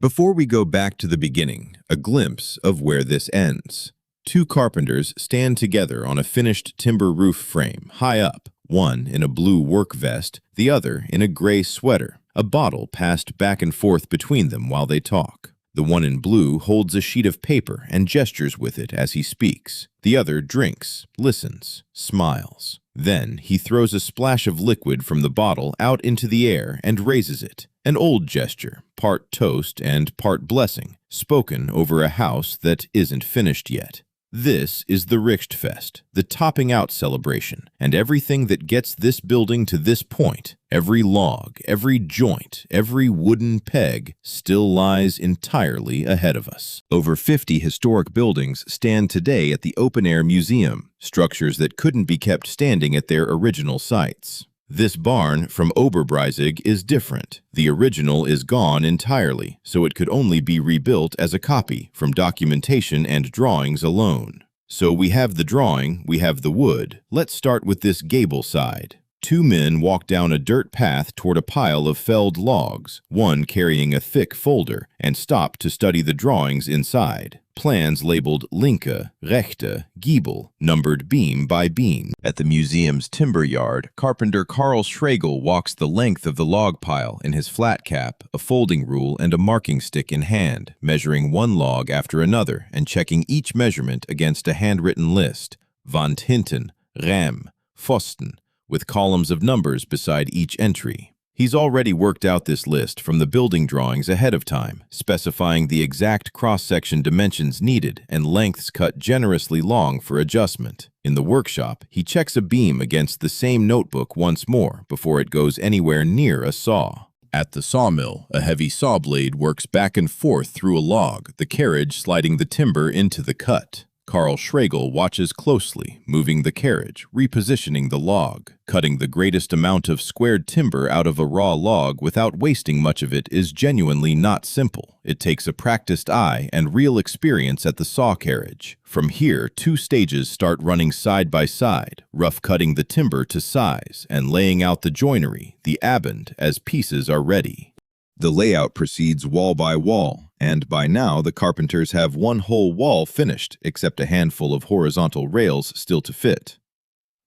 Before we go back to the beginning, a glimpse of where this ends. Two carpenters stand together on a finished timber roof frame, high up, one in a blue work vest, the other in a gray sweater. A bottle passed back and forth between them while they talk. The one in blue holds a sheet of paper and gestures with it as he speaks. The other drinks, listens, smiles. Then he throws a splash of liquid from the bottle out into the air and raises it. An old gesture, part toast and part blessing, spoken over a house that isn't finished yet. This is the Richtfest, the topping out celebration, and everything that gets this building to this point, every log, every joint, every wooden peg, still lies entirely ahead of us. Over 50 historic buildings stand today at the open-air museum, structures that couldn't be kept standing at their original sites. This barn from Oberbreisig is different. The original is gone entirely, so it could only be rebuilt as a copy from documentation and drawings alone. So we have the drawing, we have the wood. Let's start with this gable side. Two men walk down a dirt path toward a pile of felled logs, one carrying a thick folder, and stop to study the drawings inside. Plans labeled Linke, Rechte, Giebel, numbered beam by beam. At the museum's timber yard, carpenter Karl Schregel walks the length of the log pile in his flat cap, a folding rule, and a marking stick in hand, measuring one log after another and checking each measurement against a handwritten list. Wand hinten, Ram, Pfosten, with columns of numbers beside each entry. He's already worked out this list from the building drawings ahead of time, specifying the exact cross-section dimensions needed and lengths cut generously long for adjustment. In the workshop, he checks a beam against the same notebook once more before it goes anywhere near a saw. At the sawmill, a heavy saw blade works back and forth through a log, the carriage sliding the timber into the cut. Karl Schregel watches closely, moving the carriage, repositioning the log. Cutting the greatest amount of squared timber out of a raw log without wasting much of it is genuinely not simple. It takes a practiced eye and real experience at the saw carriage. From here, two stages start running side by side, rough cutting the timber to size and laying out the joinery, the abend, as pieces are ready. The layout proceeds wall by wall, and by now the carpenters have one whole wall finished, except a handful of horizontal rails still to fit.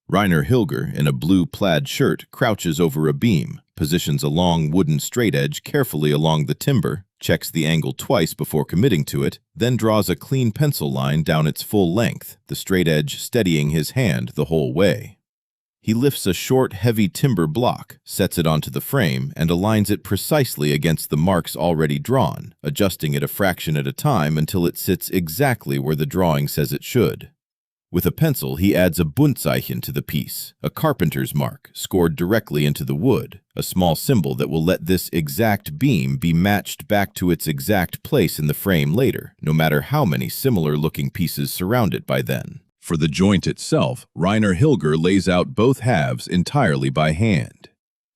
Reiner Hilger, in a blue plaid shirt, crouches over a beam, positions a long wooden straightedge carefully along the timber, checks the angle twice before committing to it, then draws a clean pencil line down its full length, the straightedge steadying his hand the whole way. He lifts a short, heavy timber block, sets it onto the frame, and aligns it precisely against the marks already drawn, adjusting it a fraction at a time until it sits exactly where the drawing says it should. With a pencil, he adds a Bundzeichen to the piece, a carpenter's mark, scored directly into the wood, a small symbol that will let this exact beam be matched back to its exact place in the frame later, no matter how many similar-looking pieces surround it by then. For the joint itself, Reiner Hilger lays out both halves entirely by hand.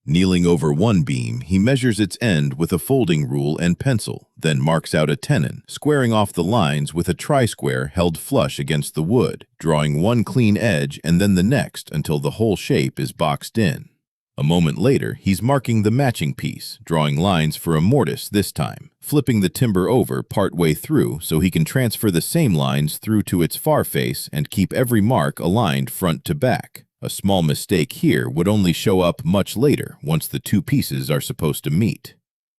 Kneeling over one beam, he measures its end with a folding rule and pencil, then marks out a tenon, squaring off the lines with a tri-square held flush against the wood, drawing one clean edge and then the next until the whole shape is boxed in. A moment later, he's marking the matching piece, drawing lines for a mortise this time, flipping the timber over partway through so he can transfer the same lines through to its far face and keep every mark aligned front to back. A small mistake here would only show up much later once the two pieces are supposed to meet.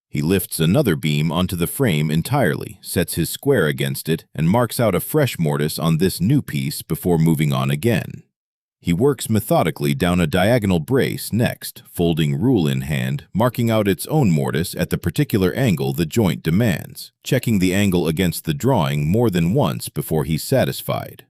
He lifts another beam onto the frame entirely, sets his square against it, and marks out a fresh mortise on this new piece before moving on again. He works methodically down a diagonal brace next, folding rule in hand, marking out its own mortise at the particular angle the joint demands, checking the angle against the drawing more than once before he's satisfied.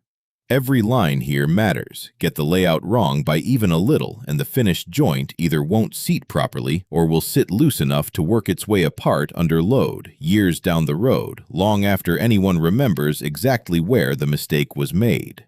Every line here matters. Get the layout wrong by even a little, and the finished joint either won't seat properly or will sit loose enough to work its way apart under load, years down the road, long after anyone remembers exactly where the mistake was made.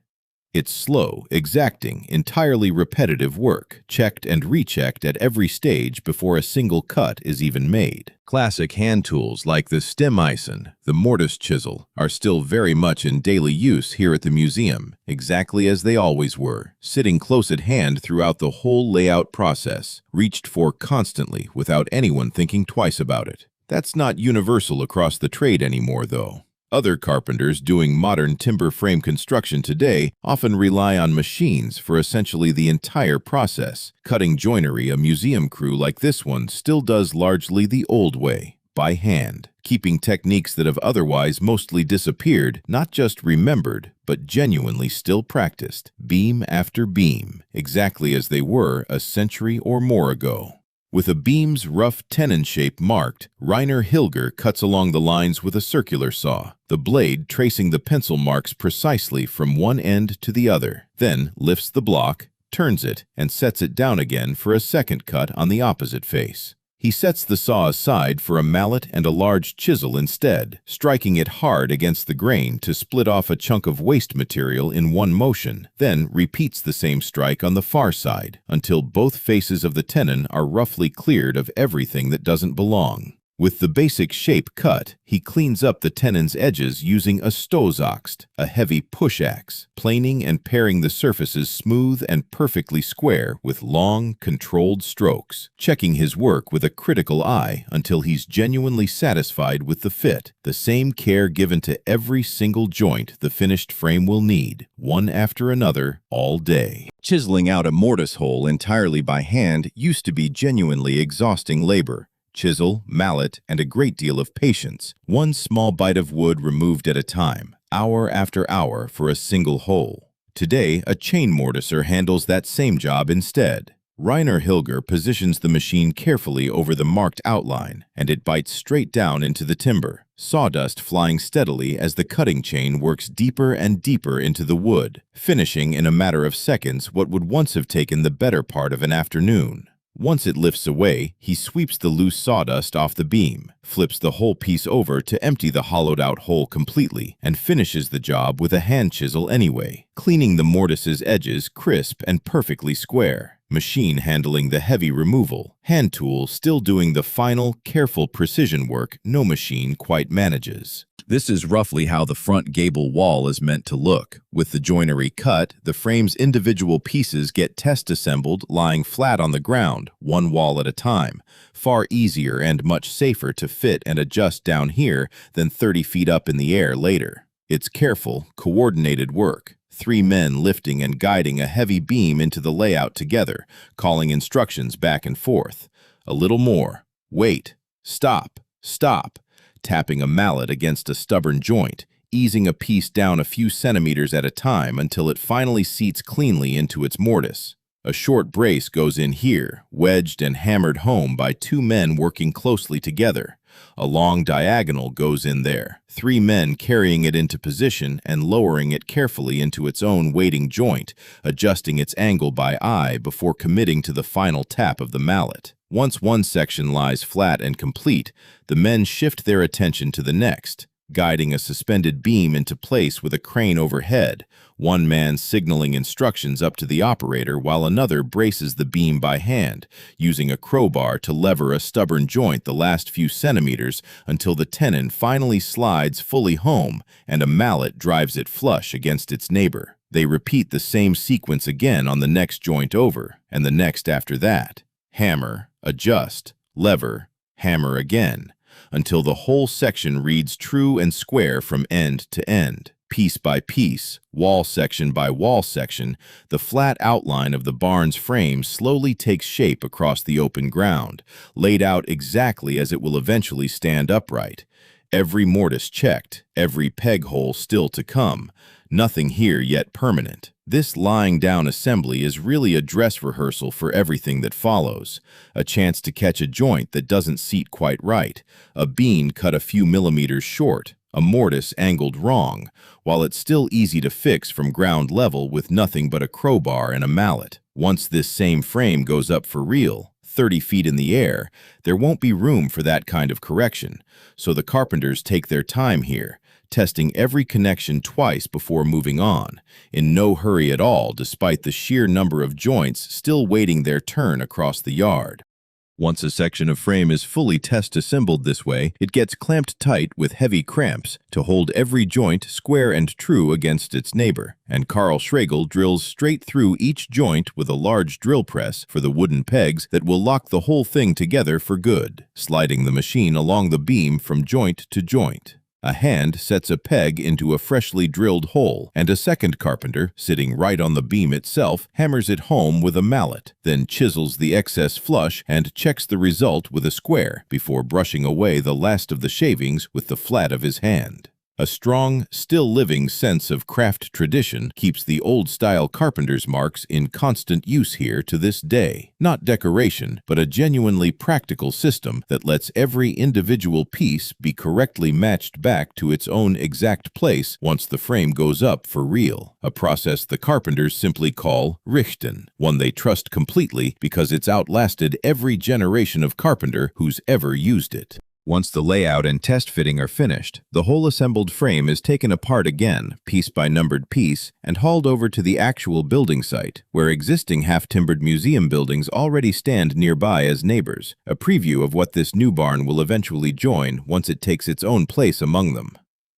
It's slow, exacting, entirely repetitive work, checked and rechecked at every stage before a single cut is even made. Classic hand tools like the Stemmeisen, the mortise chisel, are still very much in daily use here at the museum, exactly as they always were, sitting close at hand throughout the whole layout process, reached for constantly without anyone thinking twice about it. That's not universal across the trade anymore, though. Other carpenters doing modern timber frame construction today often rely on machines for essentially the entire process. Cutting joinery, a museum crew like this one still does largely the old way, by hand, keeping techniques that have otherwise mostly disappeared, not just remembered, but genuinely still practiced, beam after beam, exactly as they were a century or more ago. With a beam's rough tenon shape marked, Reiner Hilger cuts along the lines with a circular saw, the blade tracing the pencil marks precisely from one end to the other, then lifts the block, turns it, and sets it down again for a second cut on the opposite face. He sets the saw aside for a mallet and a large chisel instead, striking it hard against the grain to split off a chunk of waste material in one motion, then repeats the same strike on the far side until both faces of the tenon are roughly cleared of everything that doesn't belong. With the basic shape cut, he cleans up the tenon's edges using a Stoßaxt, a heavy push axe, planing and paring the surfaces smooth and perfectly square with long, controlled strokes, checking his work with a critical eye until he's genuinely satisfied with the fit, the same care given to every single joint the finished frame will need, one after another, all day. Chiseling out a mortise hole entirely by hand used to be genuinely exhausting labor. Chisel, mallet, and a great deal of patience, one small bite of wood removed at a time, hour after hour for a single hole. Today, a chain mortiser handles that same job instead. Reiner Hilger positions the machine carefully over the marked outline, and it bites straight down into the timber, sawdust flying steadily as the cutting chain works deeper and deeper into the wood, finishing in a matter of seconds what would once have taken the better part of an afternoon. Once it lifts away, he sweeps the loose sawdust off the beam, flips the whole piece over to empty the hollowed-out hole completely, and finishes the job with a hand chisel anyway, cleaning the mortise's edges crisp and perfectly square. Machine handling the heavy removal, hand tool still doing the final, careful precision work no machine quite manages. This is roughly how the front gable wall is meant to look. With the joinery cut, the frame's individual pieces get test assembled lying flat on the ground, one wall at a time. Far easier and much safer to fit and adjust down here than 30 feet up in the air later. It's careful, coordinated work. 3 men lifting and guiding a heavy beam into the layout together, calling instructions back and forth. A little more. Wait. Stop. Stop. Tapping a mallet against a stubborn joint, easing a piece down a few centimeters at a time until it finally seats cleanly into its mortise. A short brace goes in here, wedged and hammered home by 2 men working closely together. A long diagonal goes in there, 3 men carrying it into position and lowering it carefully into its own weighting joint, adjusting its angle by eye before committing to the final tap of the mallet. Once one section lies flat and complete, the men shift their attention to the next, guiding a suspended beam into place with a crane overhead, one man signaling instructions up to the operator while another braces the beam by hand, using a crowbar to lever a stubborn joint the last few centimeters until the tenon finally slides fully home and a mallet drives it flush against its neighbor. They repeat the same sequence again on the next joint over, and the next after that. Hammer, adjust, lever, hammer again, until the whole section reads true and square from end to end. Piece by piece, wall section by wall section, the flat outline of the barn's frame slowly takes shape across the open ground, laid out exactly as it will eventually stand upright. Every mortise checked, every peg hole still to come, nothing here yet permanent. This lying down assembly is really a dress rehearsal for everything that follows. A chance to catch a joint that doesn't seat quite right, a beam cut a few millimeters short, a mortise angled wrong, while it's still easy to fix from ground level with nothing but a crowbar and a mallet. Once this same frame goes up for real, 30 feet in the air, there won't be room for that kind of correction, so the carpenters take their time here, testing every connection twice before moving on, in no hurry at all despite the sheer number of joints still waiting their turn across the yard. Once a section of frame is fully test-assembled this way, it gets clamped tight with heavy cramps to hold every joint square and true against its neighbor, and Karl Schregel drills straight through each joint with a large drill press for the wooden pegs that will lock the whole thing together for good, sliding the machine along the beam from joint to joint. A hand sets a peg into a freshly drilled hole, and a second carpenter, sitting right on the beam itself, hammers it home with a mallet, then chisels the excess flush and checks the result with a square before brushing away the last of the shavings with the flat of his hand. A strong, still-living sense of craft tradition keeps the old-style carpenter's marks in constant use here to this day. Not decoration, but a genuinely practical system that lets every individual piece be correctly matched back to its own exact place once the frame goes up for real. A process the carpenters simply call Richten, one they trust completely because it's outlasted every generation of carpenter who's ever used it. Once the layout and test fitting are finished, the whole assembled frame is taken apart again, piece by numbered piece, and hauled over to the actual building site, where existing half-timbered museum buildings already stand nearby as neighbors, a preview of what this new barn will eventually join once it takes its own place among them.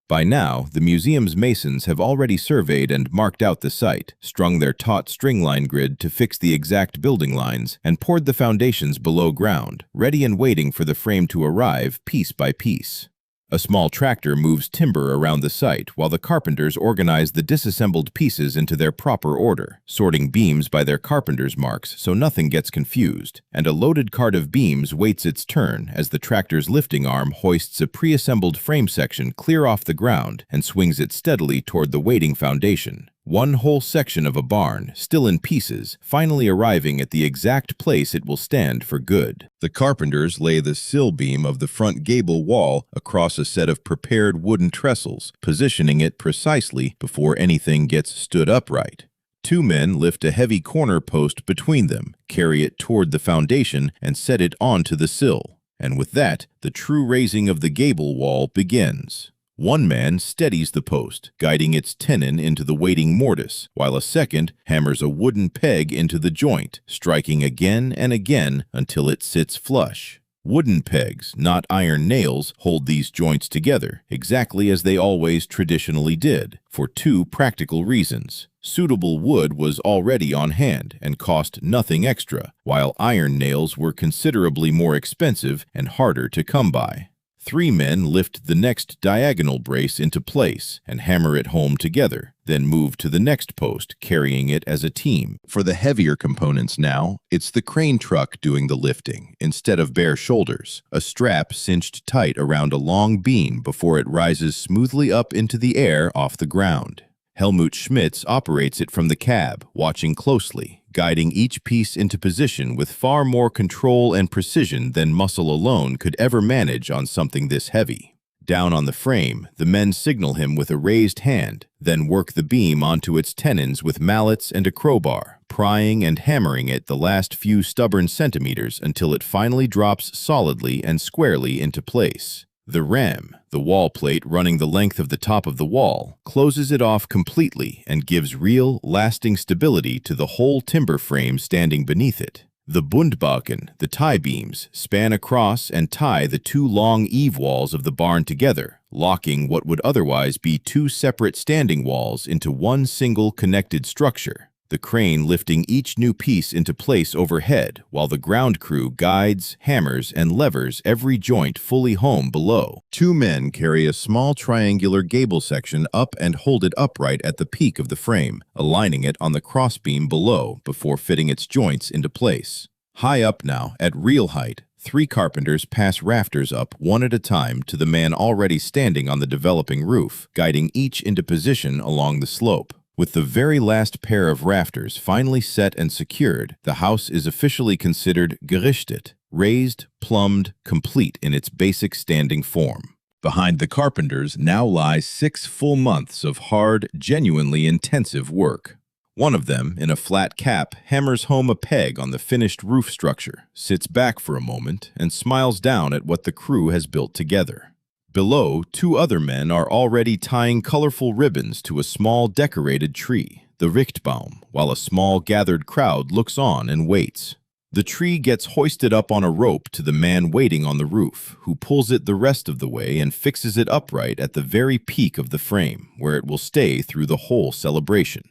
By now, the museum's masons have already surveyed and marked out the site, strung their taut string-line grid to fix the exact building lines, and poured the foundations below ground, ready and waiting for the frame to arrive piece by piece. A small tractor moves timber around the site while the carpenters organize the disassembled pieces into their proper order, sorting beams by their carpenter's marks so nothing gets confused, and a loaded cart of beams waits its turn as the tractor's lifting arm hoists a pre-assembled frame section clear off the ground and swings it steadily toward the waiting foundation. One whole section of a barn, still in pieces, finally arriving at the exact place it will stand for good. The carpenters lay the sill beam of the front gable wall across a set of prepared wooden trestles, positioning it precisely before anything gets stood upright. Two men lift a heavy corner post between them, carry it toward the foundation, and set it onto the sill. And with that, the true raising of the gable wall begins. One man steadies the post, guiding its tenon into the waiting mortise, while a second hammers a wooden peg into the joint, striking again and again until it sits flush. Wooden pegs, not iron nails, hold these joints together, exactly as they always traditionally did, for two practical reasons. Suitable wood was already on hand and cost nothing extra, while iron nails were considerably more expensive and harder to come by. Three men lift the next diagonal brace into place and hammer it home together, then move to the next post, carrying it as a team. For the heavier components now, it's the crane truck doing the lifting, instead of bare shoulders, a strap cinched tight around a long beam before it rises smoothly up into the air off the ground. Helmut Schmitz operates it from the cab, watching closely, guiding each piece into position with far more control and precision than muscle alone could ever manage on something this heavy. Down on the frame, the men signal him with a raised hand, then work the beam onto its tenons with mallets and a crowbar, prying and hammering it the last few stubborn centimeters until it finally drops solidly and squarely into place. The ram, the wall plate running the length of the top of the wall, closes it off completely and gives real, lasting stability to the whole timber frame standing beneath it. The Bundzeichen, the tie beams, span across and tie the two long eave walls of the barn together, locking what would otherwise be two separate standing walls into one single connected structure. The crane lifting each new piece into place overhead, while the ground crew guides, hammers, and levers every joint fully home below. Two men carry a small triangular gable section up and hold it upright at the peak of the frame, aligning it on the crossbeam below before fitting its joints into place. High up now, at real height, three carpenters pass rafters up one at a time to the man already standing on the developing roof, guiding each into position along the slope. With the very last pair of rafters finally set and secured, the house is officially considered gerichtet, raised, plumbed, complete in its basic standing form. Behind the carpenters now lies 6 full months of hard, genuinely intensive work. One of them, in a flat cap, hammers home a peg on the finished roof structure, sits back for a moment, and smiles down at what the crew has built together. Below, 2 other men are already tying colorful ribbons to a small decorated tree, the Richtbaum, while a small gathered crowd looks on and waits. The tree gets hoisted up on a rope to the man waiting on the roof, who pulls it the rest of the way and fixes it upright at the very peak of the frame, where it will stay through the whole celebration.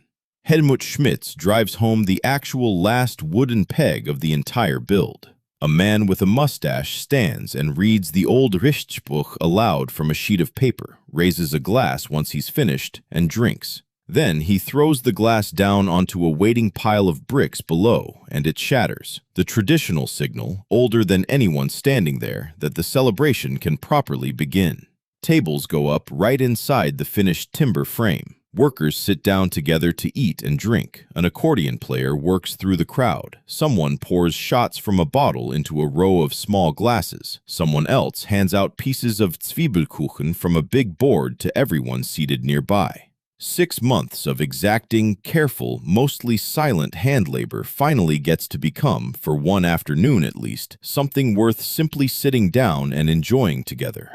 Helmut Schmitz drives home the actual last wooden peg of the entire build. A man with a mustache stands and reads the old Richtspruch aloud from a sheet of paper, raises a glass once he's finished, and drinks. Then he throws the glass down onto a waiting pile of bricks below, and it shatters, the traditional signal, older than anyone standing there, that the celebration can properly begin. Tables go up right inside the finished timber frame. Workers sit down together to eat and drink. An accordion player works through the crowd. Someone pours shots from a bottle into a row of small glasses. Someone else hands out pieces of Zwiebelkuchen from a big board to everyone seated nearby. 6 months of exacting, careful, mostly silent hand labor finally gets to become, for one afternoon at least, something worth simply sitting down and enjoying together.